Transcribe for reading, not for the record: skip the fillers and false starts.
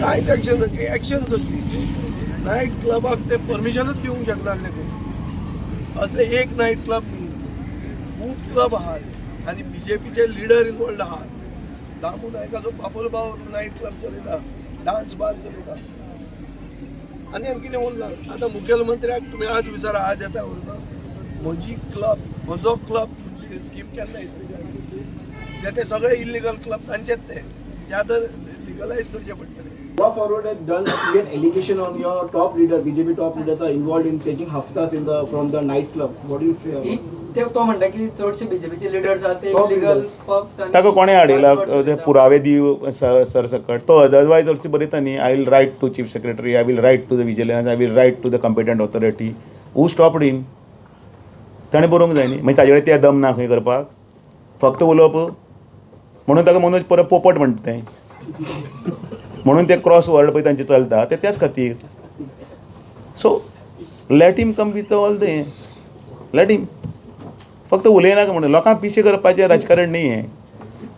कांयच एक्शन कसली नायट क्लबाक ते परमिशनच दिवंक शकना आसले कोण असले एक नायट क्लब खूब क्लब आहात आनी बीजेपीचे लिडर इनवॉल्ड आहात दामू नायकाचो बापोल भाव नायट क्लब चलयता डान्स बार चलयता आनी कितें उरलां आतां मुखेलमंत्र्याक तुमी आज विचारा आज येता उरता म्हजी क्लब म्हजो क्लब म्हणजे स्कीम केन्ना येतली ते सगळे इल्लिगल क्लब तांचेच ते आतां लिगलायज करचे पडटले. Law Forward has done a clear allegation on your top leader, BJP top leaders are involved in taking haftas from the nightclub. What do you say about it? तो म्हणटा की चडशे बीजेपीचे leaders आहात ते इलिगल पब्स आणि ताका कोणे हाडिला ते पुरावे दिव सरसकट तो अदरवायज हरशी बरयता न्ही I will write to chief secretary I will write to the vigilance I will write to the competent authority who stopped him ताणें बरोवंक जाय न्ही मागीर ताजे कडेन ते दम ना खंय करपाक फक्त उलोवप म्हणून ताका मनोज परत पोपट म्हणटा तें म्हणून ते क्रॉस वर्ड पळय तांचे चलता ते त्याच खातीर so let him come with all the let him फक्त उलयनाका म्हणून लोकांक पिशे करपाचें राजकारण न्ही हें